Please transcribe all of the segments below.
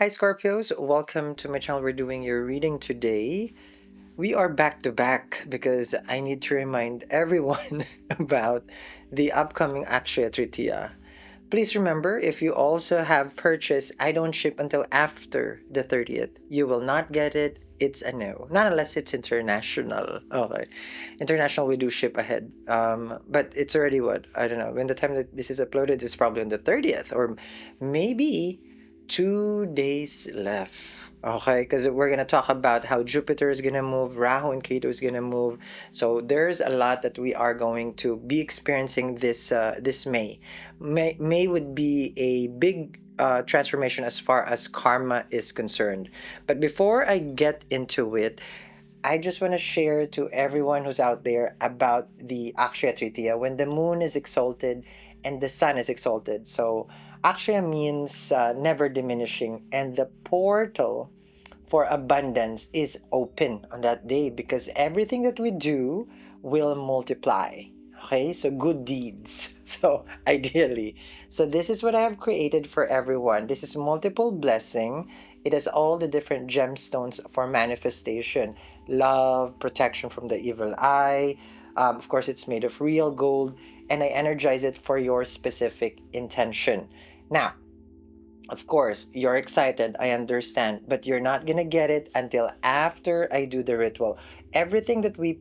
Hi Scorpios, welcome to my channel. We're doing your reading today. We are back to back because I need to remind everyone about the upcoming Akshaya Tritiya. Please remember, if you also have purchased, I don't ship until after the 30th. You will not get it. It's a no. Not unless it's international. Okay. International, we do ship ahead. But it's already what? I don't know. When the time that this is uploaded, it's probably on the 30th or maybe 2 days left. Okay, because we're gonna talk about how Jupiter is gonna move, Rahu and Ketu is gonna move. So there's a lot that we are going to be experiencing this May. May would be a big transformation as far as karma is concerned. But before I get into it, I just want to share to everyone who's out there about the Akshaya Tritiya when the moon is exalted and the sun is exalted. So Akshaya means never diminishing, and the portal for abundance is open on that day because everything that we do will multiply. Okay, so good deeds. So ideally, so this is what I have created for everyone. This is multiple blessing. It has all the different gemstones for manifestation, love, protection from the evil eye. Of course, it's made of real gold, and I energize it for your specific intention. Now, of course, you're excited, I understand, but you're not gonna get it until after I do the ritual. Everything that we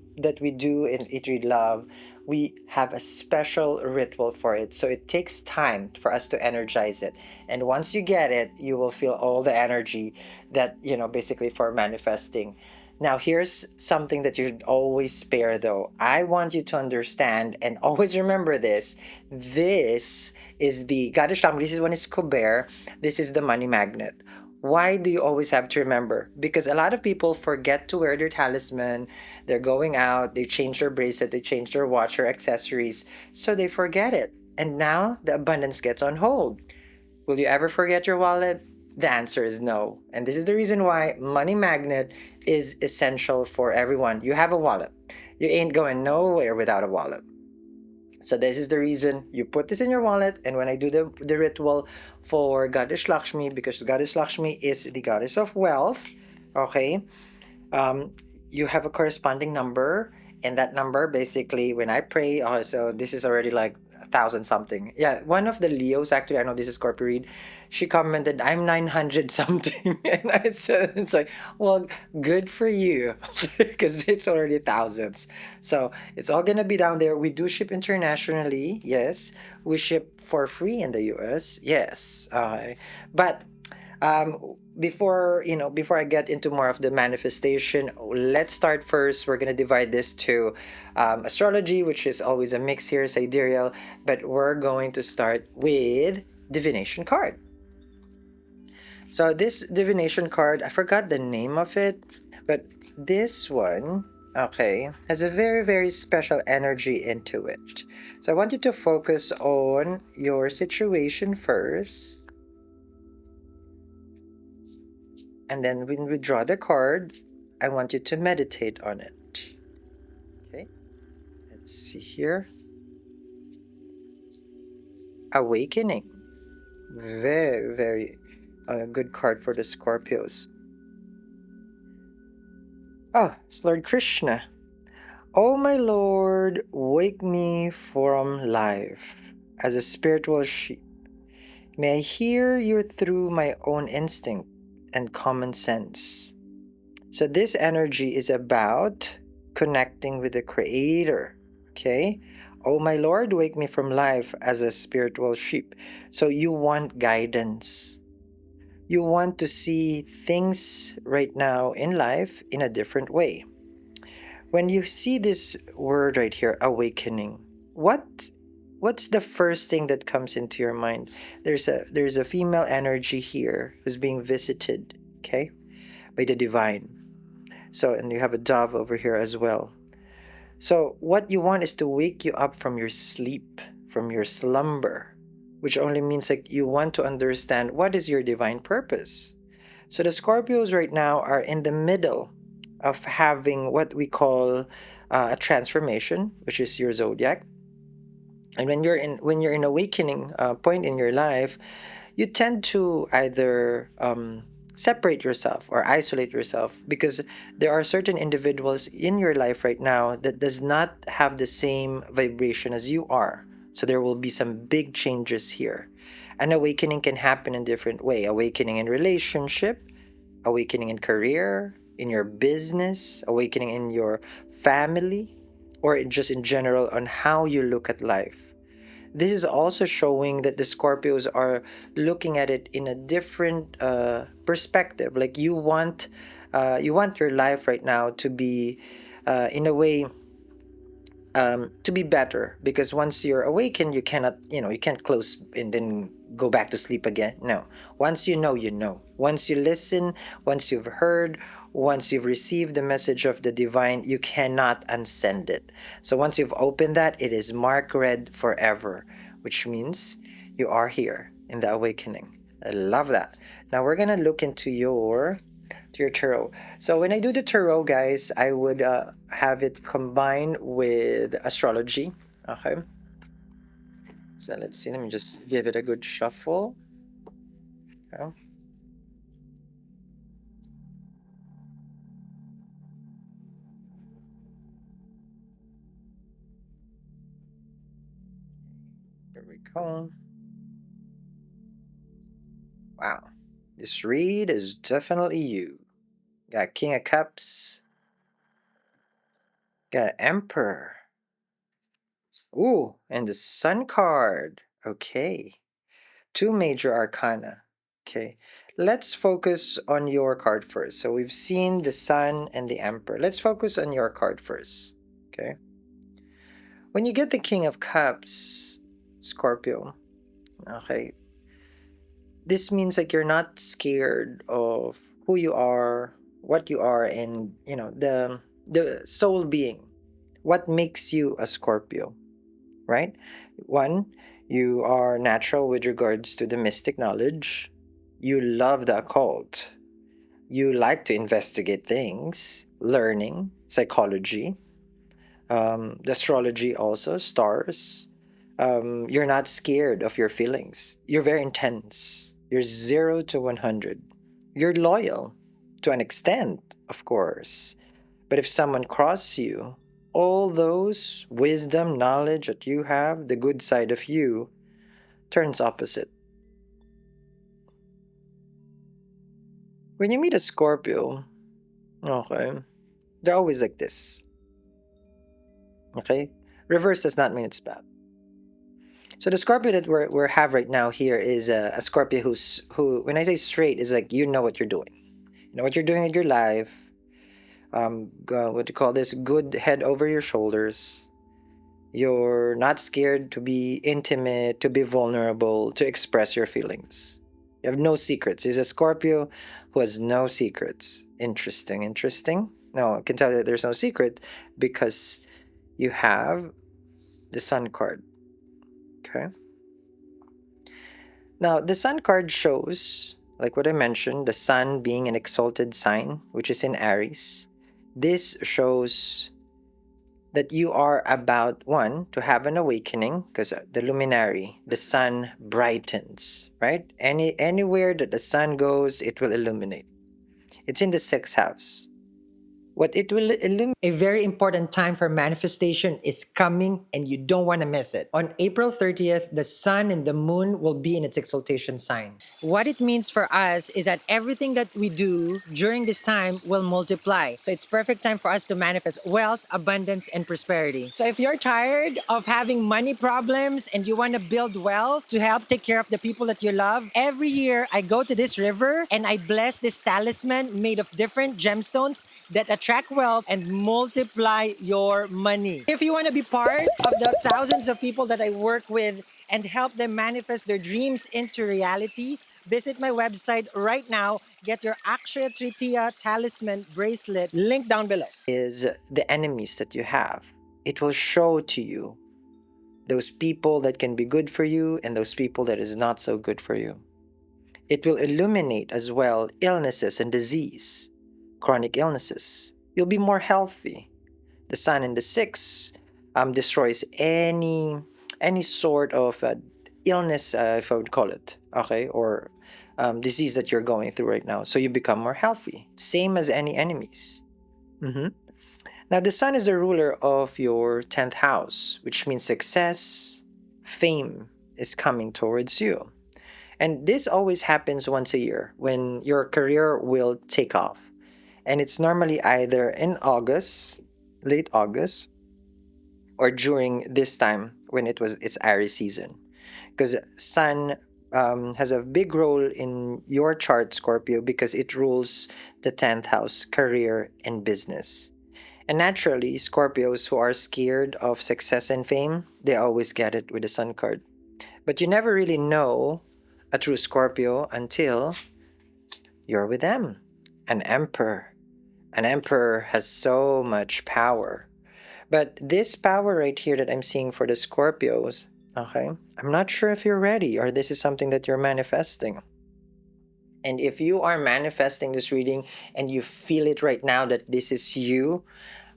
do in Eat Read Love, we have a special ritual for it. So it takes time for us to energize it. And once you get it, you will feel all the energy that, basically for manifesting. Now, here's something that you should always spare though. I want you to understand and always remember this. This is the Goddess Sham. This is one is Kuber. This is the money magnet. Why do you always have to remember? Because a lot of people forget to wear their talisman. They're going out, they change their bracelet, they change their watch or accessories, so they forget it. And now the abundance gets on hold. Will you ever forget your wallet? The answer is no. And this is the reason why money magnet is essential for everyone. You have a wallet. You ain't going nowhere without a wallet. So this is the reason you put this in your wallet. And when I do the ritual for Goddess Lakshmi, because Goddess Lakshmi is the goddess of wealth, okay, um, you have a corresponding number. And that number, basically, when I pray, so this is already like 1,000 something. Yeah, one of the Leos, actually, I know this is Scorpio read, she commented, I'm 900 something. And it's like, well, good for you, because it's already thousands. So it's all going to be down there. We do ship internationally. Yes. We ship for free in the US. Yes. But before I get into more of the manifestation, let's start first. We're gonna divide this to astrology, which is always a mix here, sidereal, but we're going to start with divination card. So this divination card, I forgot the name of it, but this one, okay, has a very, very special energy into it. So I want you to focus on your situation first. And then when we draw the card, I want you to meditate on it. Okay, let's see here. Awakening. Very, very good card for the Scorpios. Oh, it's Lord Krishna. Oh, my Lord, wake me from life as a spiritual sheep. May I hear you through my own instinct and common sense. So this energy is about connecting with the Creator. Okay? Oh, my Lord, wake me from life as a spiritual sheep. So you want guidance. You want to see things right now in life in a different way. When you see this word right here, awakening, what's the first thing that comes into your mind? There's a female energy here who's being visited, okay, by the divine. So, and you have a dove over here as well. So what you want is to wake you up from your sleep, from your slumber, which only means like you want to understand what is your divine purpose. So the Scorpios right now are in the middle of having what we call a transformation, which is your zodiac. And when you're in awakening point in your life, you tend to either separate yourself or isolate yourself because there are certain individuals in your life right now that does not have the same vibration as you are. So there will be some big changes here. An awakening can happen in different way. Awakening in relationship, awakening in career, in your business, awakening in your family, or just in general on how you look at life. This is also showing that the Scorpios are looking at it in a different perspective. Like you want your life right now to be, in a way, to be better. Because once you're awakened, you cannot, you can't close and then go back to sleep again. No, once you know, you know. Once you listen, once you've heard, once you've received the message of the divine, you cannot unsend it. So once you've opened that, it is mark read forever, which means you are here in the awakening. I love that. Now we're gonna look into your tarot. So when I do the tarot, guys, I would have it combined with astrology. Okay. So let's see. Let me just give it a good shuffle. Okay. Here we go. Wow. This read is definitely you. Got King of Cups. Got Emperor. Ooh, and the Sun card. Okay. Two major arcana. Okay. Let's focus on your card first. So we've seen the Sun and the Emperor. Let's focus on your card first. Okay. When you get the King of Cups, Scorpio, okay, this means like you're not scared of who you are, what you are, and the soul being. What makes you a Scorpio, right? One, you are natural with regards to the mystic knowledge. You love the occult. You like to investigate things, learning, psychology, the astrology also, stars. You're not scared of your feelings. You're very intense. You're 0 to 100. You're loyal to an extent, of course. But if someone crosses you, all those wisdom, knowledge that you have, the good side of you, turns opposite. When you meet a Scorpio, okay, they're always like this. Okay? Reverse does not mean it's bad. So the Scorpio that we have right now here is a Scorpio who, when I say straight, is like you know what you're doing. You know what you're doing in your life. What you call this? Good head over your shoulders. You're not scared to be intimate, to be vulnerable, to express your feelings. You have no secrets. He's a Scorpio who has no secrets. Interesting, interesting. No, I can tell you that there's no secret because you have the Sun card. Okay. Now, the Sun card shows, like what I mentioned, the Sun being an exalted sign, which is in Aries. This shows that you are about one to have an awakening because the luminary, the sun brightens, right? Anywhere that the sun goes, it will illuminate. It's in the sixth house. What it will illuminate. A very important time for manifestation is coming and you don't want to miss it. On April 30th, the sun and the moon will be in its exaltation sign. What it means for us is that everything that we do during this time will multiply. So it's perfect time for us to manifest wealth, abundance, and prosperity. So if you're tired of having money problems and you want to build wealth to help take care of the people that you love, every year I go to this river and I bless this talisman made of different gemstones that attract wealth and multiply your money. If you want to be part of the thousands of people that I work with and help them manifest their dreams into reality, visit my website right now. Get your Akshaya Tritiya talisman bracelet, link down below. Is the enemies that you have. It will show to you those people that can be good for you and those people that is not so good for you. It will illuminate as well illnesses and disease, chronic illnesses. You'll be more healthy. The sun in the sixth destroys any sort of illness, if I would call it, okay, or disease that you're going through right now. So you become more healthy, same as any enemies. Mhm. Now, the sun is the ruler of your 10th house, which means success, fame is coming towards you. And this always happens once a year when your career will take off. And it's normally either in August, late August, or during this time when it's Aries season. Because sun has a big role in your chart, Scorpio, because it rules the 10th house, career and business. And naturally, Scorpios who are scared of success and fame, they always get it with the Sun card. But you never really know a true Scorpio until you're with them. An emperor. An emperor has so much power. But this power right here that I'm seeing for the Scorpios, okay, I'm not sure if you're ready or this is something that you're manifesting. And if you are manifesting this reading and you feel it right now that this is you,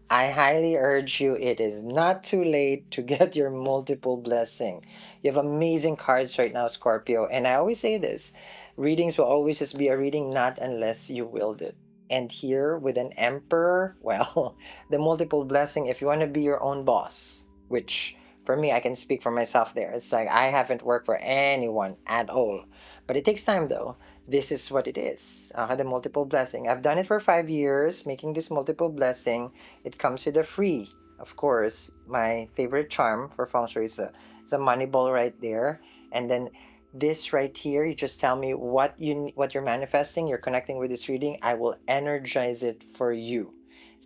I highly urge you, it is not too late to get your multiple blessing. You have amazing cards right now, Scorpio. And I always say this, readings will always just be a reading, not unless you willed it. And here with an emperor, well, the multiple blessing, if you want to be your own boss, which for me, I can speak for myself there. It's like I haven't worked for anyone at all. But it takes time though. This is what it is. The multiple blessing. I've done it for 5 years, making this multiple blessing. It comes with a free, of course. My favorite charm for feng shui is a money ball right there, and then this right here. You just tell me what you're manifesting. You're connecting with this reading. I will energize it for you.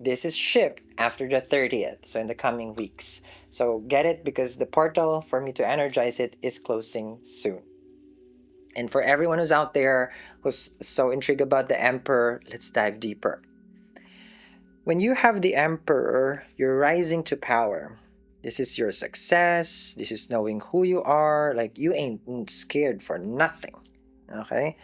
This is shipped after the 30th, so in the coming weeks. So get it because the portal for me to energize it is closing soon. And for everyone who's out there who's so intrigued about the Emperor, let's dive deeper. When you have the Emperor, you're rising to power. This is your success. This is knowing who you are. Like, you ain't scared for nothing. Okay?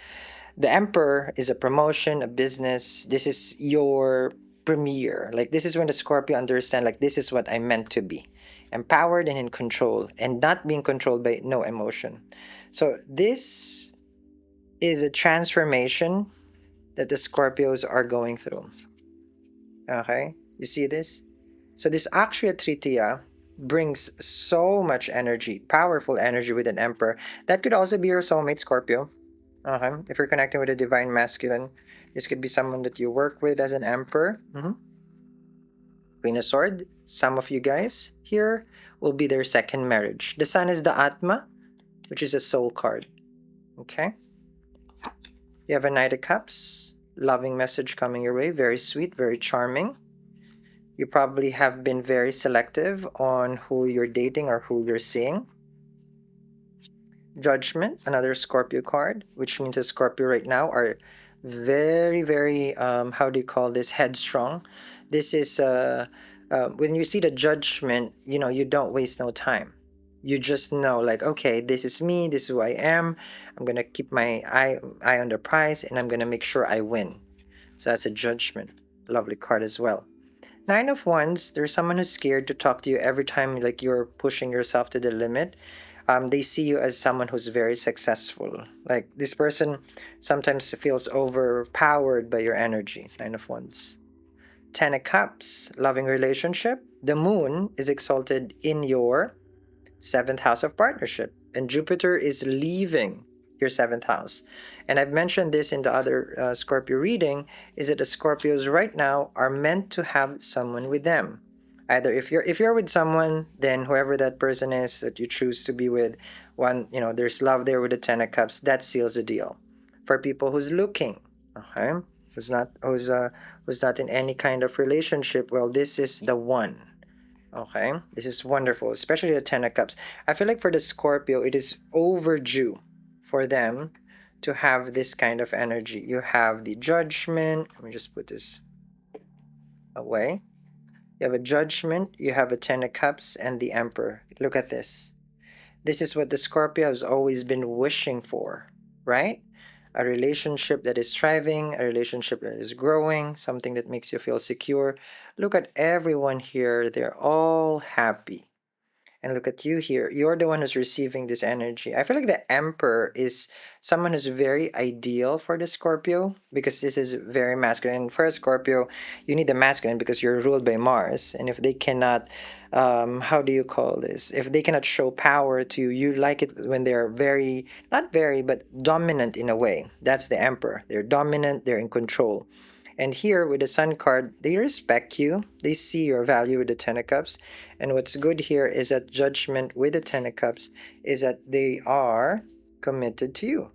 The Emperor is a promotion, a business. This is your premiere. Like, this is when the Scorpio understand, like, this is what I meant to be. Empowered and in control, and not being controlled by no emotion. So, this is a transformation that the Scorpios are going through. Okay? You see this? So this Akshaya Tritiya brings so much energy, powerful energy with an emperor. That could also be your soulmate, Scorpio. Okay? If you're connecting with a divine masculine, this could be someone that you work with as an emperor. Queen of Sword, some of you guys here will be their second marriage. The Sun is the Atma, which is a soul card. Okay? You have a Knight of Cups, loving message coming your way, very sweet, very charming. You probably have been very selective on who you're dating or who you're seeing. Judgment, another Scorpio card, which means a Scorpio right now are very, very, how do you call this, headstrong. This is, when you see the Judgment, you don't waste no time. You just know, like, okay, this is me, this is who I am. I'm going to keep my eye on the prize, and I'm going to make sure I win. So that's a Judgment. Lovely card as well. Nine of Wands, there's someone who's scared to talk to you every time like you're pushing yourself to the limit. They see you as someone who's very successful. Like, this person sometimes feels overpowered by your energy. Nine of Wands. Ten of Cups, loving relationship. The moon is exalted in your seventh house of partnership, and Jupiter is leaving your seventh house. And I've mentioned this in the other Scorpio reading, is that the Scorpios right now are meant to have someone with them. Either if you're with someone, then whoever that person is that you choose to be with, there's love there with the Ten of Cups, that seals the deal. For people who's looking, okay, who's not in any kind of relationship, well, this is the one. Okay, this is wonderful, especially the Ten of Cups. I feel like for the Scorpio, it is overdue for them to have this kind of energy. You have the Judgment. Let me just put this away. You have a Judgment, you have a Ten of Cups, and the Emperor. Look at this. This is what the Scorpio has always been wishing for, right? A relationship that is thriving, a relationship that is growing, something that makes you feel secure. Look at everyone here. They're all happy. And look at you here. You're the one who's receiving this energy. I feel like the Emperor is someone who's very ideal for the Scorpio because this is very masculine. For a Scorpio, you need the masculine because you're ruled by Mars. And if they cannot, how do you call this? If they cannot show power to you, you like it when they're very, not very, but dominant in a way. That's the Emperor. They're dominant, they're in control. And here with the Sun card, they respect you. They see your value with the Ten of Cups. And what's good here is that Judgment with the Ten of Cups is that they are committed to you,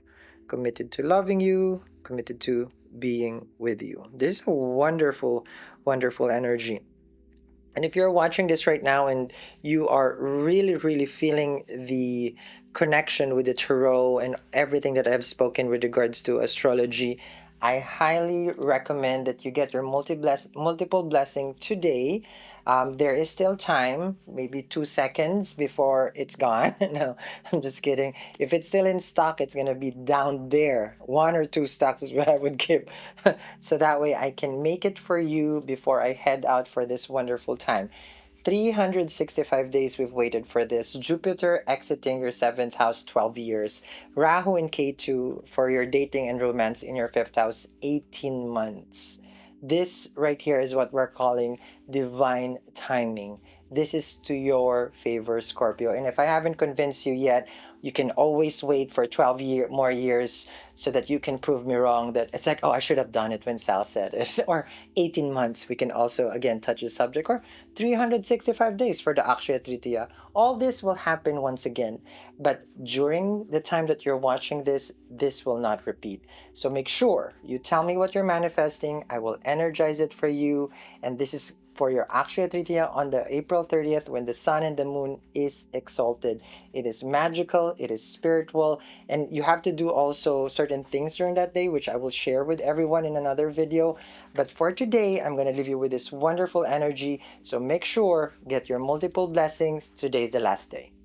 committed to loving you, committed to being with you. This is a wonderful, wonderful energy. And if you're watching this right now and you are really, really feeling the connection with the tarot and everything that I've spoken with regards to astrology, I highly recommend that you get your multiple blessing today. There is still time, maybe 2 seconds before it's gone. No, I'm just kidding. If it's still in stock, it's gonna be down there. 1 or 2 stocks is what I would give. So that way I can make it for you before I head out for this wonderful time. 365 days we've waited for this. Jupiter exiting your seventh house, 12 years. Rahu in K2 for your dating and romance in your fifth house, 18 months. This right here is what we're calling divine timing. This is to your favor, Scorpio. And if I haven't convinced you yet, you can always wait for 12 more years so that you can prove me wrong that it's like, oh, I should have done it when Sal said it. Or 18 months, we can also, again, touch the subject. Or 365 days for the Akshaya Tritiya. All this will happen once again. But during the time that you're watching this, this will not repeat. So make sure you tell me what you're manifesting. I will energize it for you. And this is for your Akshaya Tritiya on the April 30th when the sun and the moon is exalted. It is magical, it is spiritual, and you have to do also certain things during that day, which I will share with everyone in another video. But for today, I'm going to leave you with this wonderful energy. So make sure, get your multiple blessings. Today's the last day.